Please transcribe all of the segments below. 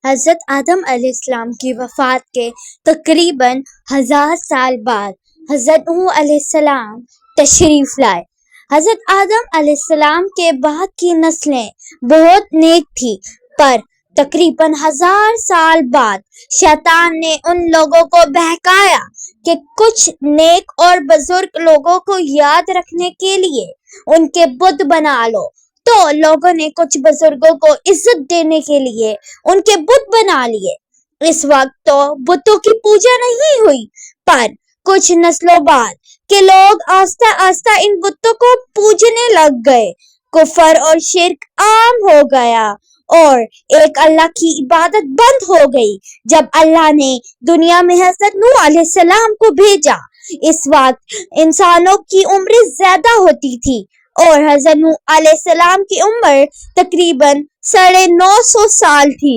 حضرت آدم علیہ السلام کی وفات کے تقریباً 1000 سال بعد حضرت نوح علیہ السلام تشریف لائے۔ حضرت آدم علیہ السلام کے بعد کی نسلیں بہت نیک تھی، پر تقریباً 1000 سال بعد شیطان نے ان لوگوں کو بہکایا کہ کچھ نیک اور بزرگ لوگوں کو یاد رکھنے کے لیے ان کے بت بنا لو۔ تو لوگوں نے کچھ بزرگوں کو عزت دینے کے لیے ان کے بت بنا لیے۔ اس وقت تو بتوں کی پوجا نہیں ہوئی، پر کچھ نسلوں بعد کہ لوگ آہستہ آہستہ ان بتوں کو پوجنے لگ گئے، کفر اور شرک عام ہو گیا اور ایک اللہ کی عبادت بند ہو گئی۔ جب اللہ نے دنیا میں حضرت نوح علیہ السلام کو بھیجا، اس وقت انسانوں کی عمر زیادہ ہوتی تھی اور حضرت نوح علیہ السلام کی عمر تقریباً 950 سال تھی۔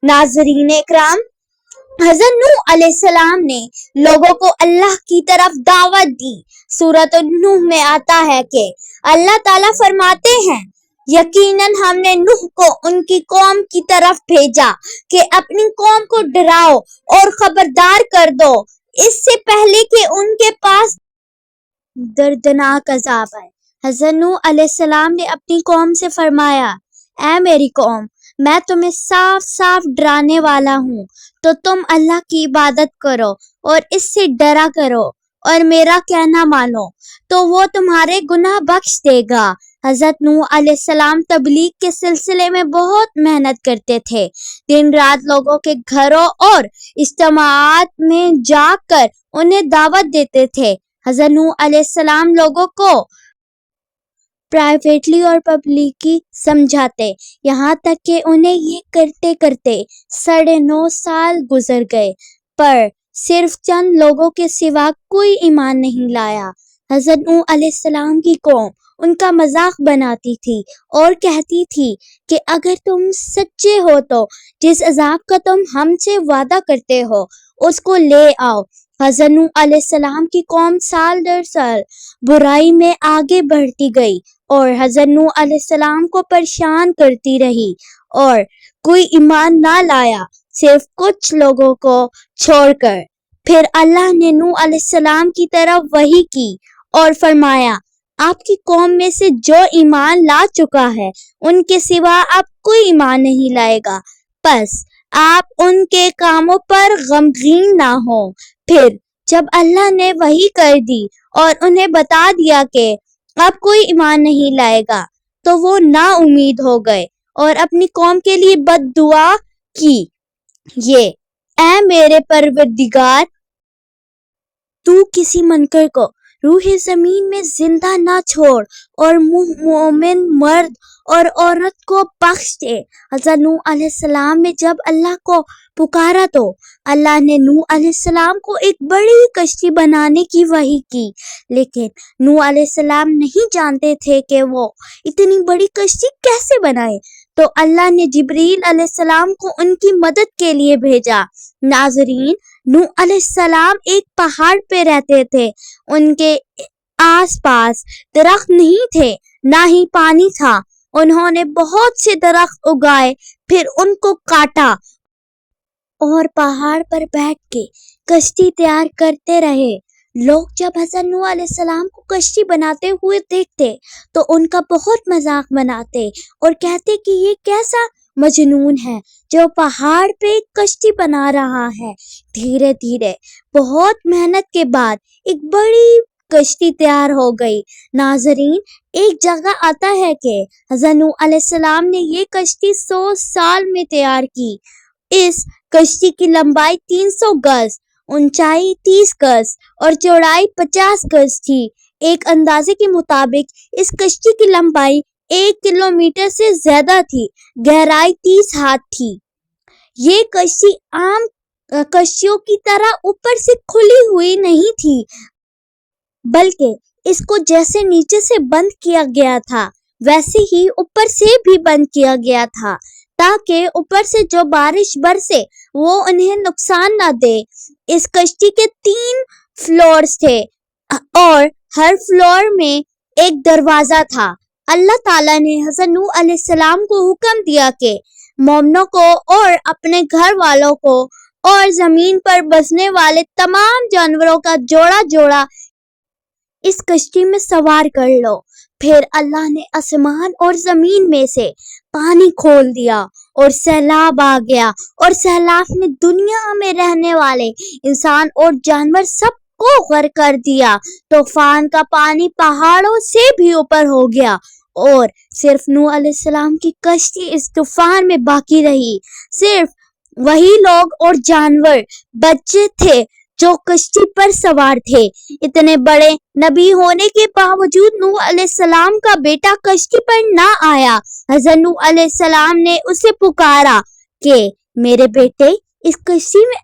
ناظرین اکرام، حضرت نوح علیہ السلام نے لوگوں کو اللہ کی طرف دعوت دی۔ سورۃ نوح میں آتا ہے کہ اللہ تعالیٰ فرماتے ہیں، یقیناً ہم نے نوح کو ان کی قوم کی طرف بھیجا کہ اپنی قوم کو ڈراؤ اور خبردار کر دو اس سے پہلے کہ ان کے پاس دردناک عذاب آئے۔ حضرت نوح علیہ السلام نے اپنی قوم سے فرمایا، اے میری قوم، میں تمہیں صاف صاف ڈرانے والا ہوں، تو تم اللہ کی عبادت کرو اور اس سے ڈرا کرو اور میرا کہنا مانو، تو وہ تمہارے گناہ بخش دے گا۔ حضرت نوح علیہ السلام تبلیغ کے سلسلے میں بہت محنت کرتے تھے، دن رات لوگوں کے گھروں اور اجتماعات میں جا کر انہیں دعوت دیتے تھے۔ حضرت نوح علیہ السلام لوگوں کو پرائیویٹلی اور پبلکلی سمجھاتے، یہاں تک کہ انہیں یہ کرتے کرتے 9.5 سال گزر گئے، پر صرف چند لوگوں کے سوا کوئی ایمان نہیں لایا۔ حضرت نوح علیہ السلام کی قوم ان کا مذاق بناتی تھی اور کہتی تھی کہ اگر تم سچے ہو تو جس عذاب کا تم ہم سے وعدہ کرتے ہو اس کو لے آؤ۔ حضرت نوح علیہ السلام کی قوم سال در سال برائی میں آگے بڑھتی گئی اور حضرت نوح علیہ السلام کو پریشان کرتی رہی، اور کوئی ایمان نہ لایا، صرف کچھ لوگوں کو چھوڑ کر۔ پھر اللہ نے نوح علیہ السلام کی طرف وحی کی اور فرمایا، آپ کی قوم میں سے جو ایمان لا چکا ہے ان کے سوا اب کوئی ایمان نہیں لائے گا، پس آپ ان کے کاموں پر غمگین نہ ہوں۔ پھر جب اللہ نے وحی کر دی اور انہیں بتا دیا کہ اب کوئی ایمان نہیں لائے گا، تو وہ نا امید ہو گئے اور اپنی قوم کے لیے بد دعا کی، یہ اے میرے پروردگار، تو کسی منکر کو روح زمین میں زندہ نہ چھوڑ اور مومن مرد اور عورت کو بخش دے۔ حضرت نوح علیہ السلام نے جب اللہ کو پکارا تو اللہ نے نوح علیہ السلام کو ایک بڑی کشتی بنانے کی وحی کی، لیکن نوح علیہ السلام نہیں جانتے تھے کہ وہ اتنی بڑی کشتی کیسے بنائے، تو اللہ نے جبریل علیہ السلام کو ان کی مدد کے لیے بھیجا۔ ناظرین، نوح علیہ السلام ایک پہاڑ پہ رہتے تھے، ان کے آس پاس درخت نہیں تھے، نہ ہی پانی تھا۔ انہوں نے بہت سے درخت اگائے، پھر ان کو کاٹا اور پہاڑ پر بیٹھ کے کشتی تیار کرتے رہے۔ لوگ جب حضرت نوح علیہ السلام کو کشتی بناتے ہوئے دیکھتے تو ان کا بہت مذاق بناتے اور کہتے کہ یہ کیسا مجنون ہے جو پہاڑ پہ ایک کشتی بنا رہا ہے۔ دھیرے دھیرے بہت محنت کے بعد ایک بڑی کشتی تیار ہو گئی۔ ناظرین، ایک جگہ آتا ہے کہ حضرت نوح علیہ السلام نے یہ کشتی 100 سال میں تیار کی۔ اس کشتی کی لمبائی 300 گز، اونچائی 30 گز اور چوڑائی 50 گز تھی۔ ایک اندازے کے مطابق اس کشتی کی لمبائی 1 کلومیٹر سے زیادہ تھی، گہرائی 30 ہاتھ تھی۔ یہ کشتی عام کشتیوں کی طرح اوپر سے کھلی ہوئی نہیں تھی، بلکہ اس کو جیسے نیچے سے بند کیا گیا تھا ویسے ہی اوپر سے بھی بند کیا گیا تھا، تاکہ اوپر سے جو بارش برسے وہ انہیں نقصان نہ دے۔ اس کشتی کے 3 فلورز تھے اور ہر فلور میں ایک دروازہ تھا۔ اللہ تعالیٰ نے حضرت نوح علیہ السلام کو حکم دیا کہ مومنوں کو اور اپنے گھر والوں کو اور زمین پر بسنے والے تمام جانوروں کا جوڑا جوڑا اس کشتی میں سوار کر لو۔ پھر اللہ نے آسمان اور زمین میں سے پانی کھول دیا اور سیلاب آ گیا، اور سیلاب نے دنیا میں رہنے والے انسان اور جانور سب کو غرق کر دیا۔ طوفان کا پانی پہاڑوں سے بھی اوپر ہو گیا، اور صرف نوح علیہ السلام کی کشتی اس طوفان میں باقی رہی۔ صرف وہی لوگ اور جانور بچے تھے جو کشتی پر سوار تھے۔ اتنے بڑے نبی ہونے کے باوجود نوح علیہ السلام کا بیٹا کشتی پر نہ آیا۔ حضرت نوح علیہ السلام نے اسے پکارا کہ میرے بیٹے اس کشتی میں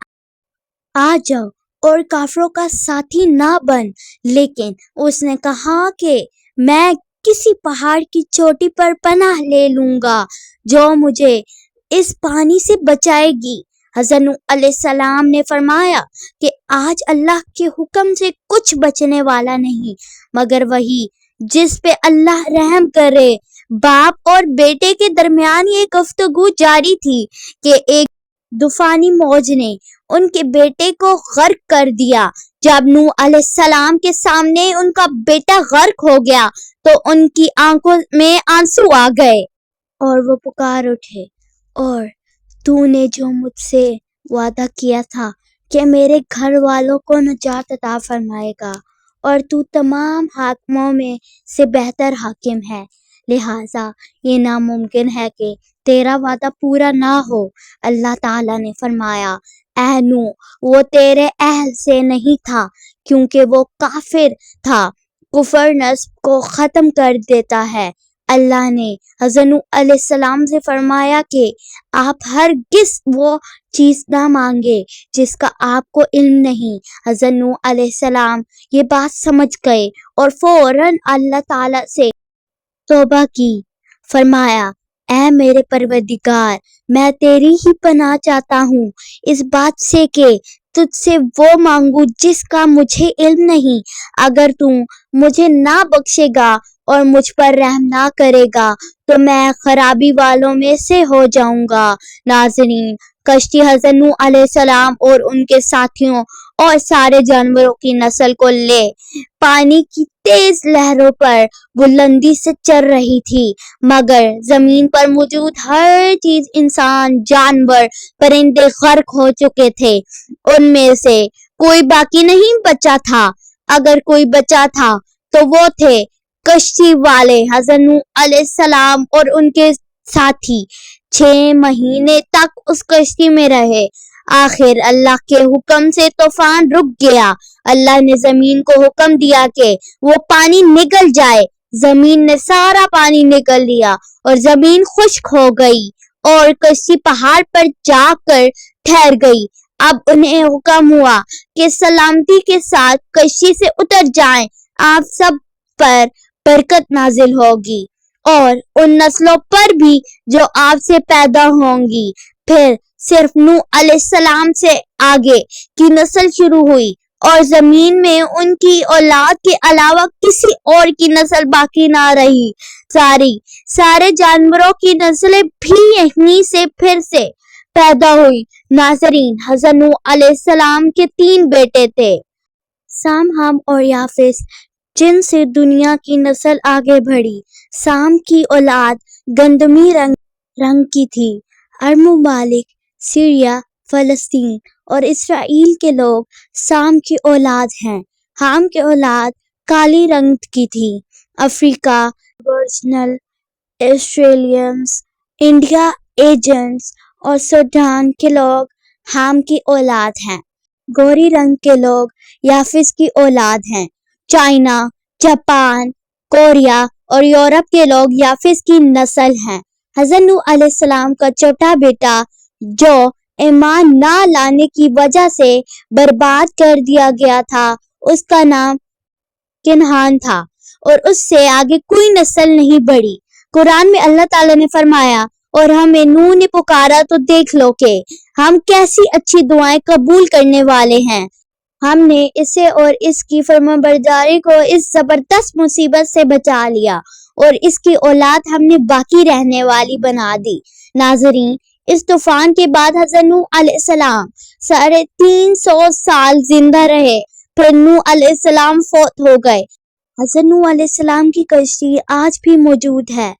آ جاؤ اور کافروں کا ساتھی نہ بن، لیکن اس نے کہا کہ میں کسی پہاڑ کی چوٹی پر پناہ لے لوں گا جو مجھے اس پانی سے بچائے گی۔ حضرت نوح علیہ السلام نے فرمایا کہ آج اللہ کے حکم سے کچھ بچنے والا نہیں مگر وہی جس پہ اللہ رحم کرے۔ باپ اور بیٹے کے درمیان یہ گفتگو جاری تھی کہ ایک طوفانی موج نے ان کے بیٹے کو غرق کر دیا۔ جب نوح علیہ السلام کے سامنے ان کا بیٹا غرق ہو گیا تو ان کی آنکھوں میں آنسو آ گئے اور وہ پکار اٹھے، اور تو نے جو مجھ سے وعدہ کیا تھا کہ میرے گھر والوں کو نجات عطا فرمائے گا، اور تو تمام حاکموں میں سے بہتر حاکم ہے، لہٰذا یہ ناممکن ہے کہ تیرا وعدہ پورا نہ ہو۔ اللہ تعالیٰ نے فرمایا، اے نوح، وہ تیرے اہل سے نہیں تھا کیونکہ وہ کافر تھا۔ کفر نسب کو ختم کر دیتا ہے۔ اللہ نے حضرت نوح علیہ السلام سے فرمایا کہ آپ ہرگز وہ چیز نہ مانگے جس کا آپ کو علم نہیں۔ حضرت نوح علیہ السلام یہ بات سمجھ گئے اور فوراً اللہ تعالیٰ سے توبہ کی۔ فرمایا، اے میرے پروردگار، میں تیری ہی پناہ چاہتا ہوں اس بات سے کہ تجھ سے وہ مانگوں جس کا مجھے علم نہیں۔ اگر تو مجھے نہ بخشے گا اور مجھ پر رحم نہ کرے گا تو میں خرابی والوں میں سے ہو جاؤں گا۔ ناظرین، کشتی حضرت نوح علیہ السلام اور ان کے ساتھیوں اور سارے جانوروں کی نسل کو لے پانی کی تیز لہروں پر بلندی سے چل رہی تھی، مگر زمین پر موجود ہر چیز، انسان، جانور، پرندے غرق ہو چکے تھے۔ ان میں سے کوئی باقی نہیں بچا تھا۔ اگر کوئی بچا تھا تو وہ تھے کشتی والے حضرت نوح علیہ السلام اور ان کے ساتھی۔ 6 مہینے تک اس کشتی میں رہے۔ آخر اللہ کے حکم سے طوفان رک گیا۔ اللہ نے زمین کو حکم دیا کہ وہ پانی نگل جائے۔ زمین نے سارا پانی نگل لیا اور زمین خشک ہو گئی اور کشتی پہاڑ پر جا کر ٹھہر گئی۔ اب انہیں حکم ہوا کہ سلامتی کے ساتھ کشتی سے اتر جائیں، آپ سب پر برکت نازل ہوگی اور ان نسلوں پر بھی جو آپ سے پیدا ہوں گی۔ پھر صرف نوح علیہ السلام سے آگے کی نسل شروع ہوئی اور زمین میں ان کی اولاد کے علاوہ کسی اور کی نسل باقی نہ رہی۔ سارے جانوروں کی نسلیں بھی یہیں سے پھر سے پیدا ہوئی۔ ناظرین، حضرت نوح علیہ السلام کے 3 بیٹے تھے، سام، حم اور یافس، جن سے دنیا کی نسل آگے بڑھی۔ سام کی اولاد گندمی رنگ کی تھی۔ عرب ممالک، سیریا، فلسطین اور اسرائیل کے لوگ سام کی اولاد ہیں۔ حام کی اولاد کالی رنگ کی تھی۔ افریقہ، ابوریجنل، آسٹریلینز، انڈیا ایجنٹس اور سوڈان کے لوگ حام کی اولاد ہیں۔ گوری رنگ کے لوگ یافس کی اولاد ہیں۔ چائنا، جاپان، کوریا اور یورپ کے لوگ یافس کی نسل ہیں۔ حضرت نوح علیہ السلام کا چھوٹا بیٹا جو ایمان نہ لانے کی وجہ سے برباد کر دیا گیا تھا، اس کا نام کنعان تھا، اور اس سے آگے کوئی نسل نہیں بڑھی۔ قرآن میں اللہ تعالیٰ نے فرمایا، اور ہمیں نوح نے پکارا تو دیکھ لو کہ ہم کیسی اچھی دعائیں قبول کرنے والے ہیں۔ ہم نے اسے اور اس کی فرمانبرداری کو اس زبردست مصیبت سے بچا لیا اور اس کی اولاد ہم نے باقی رہنے والی بنا دی۔ ناظرین، اس طوفان کے بعد حضرت نوح علیہ السلام 350 سال زندہ رہے، پھر نوح علیہ السلام فوت ہو گئے۔ حضرت نوح علیہ السلام کی کشتی آج بھی موجود ہے۔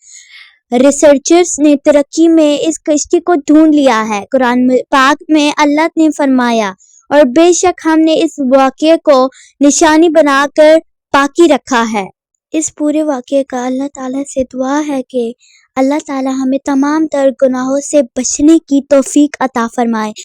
ریسرچرز نے ترکی میں اس کشتی کو ڈھونڈ لیا ہے۔ قرآن پاک میں اللہ نے فرمایا، اور بے شک ہم نے اس واقعے کو نشانی بنا کر باقی رکھا ہے۔ اس پورے واقعے کا اللہ تعالیٰ سے دعا ہے کہ اللہ تعالیٰ ہمیں تمام تر گناہوں سے بچنے کی توفیق عطا فرمائے۔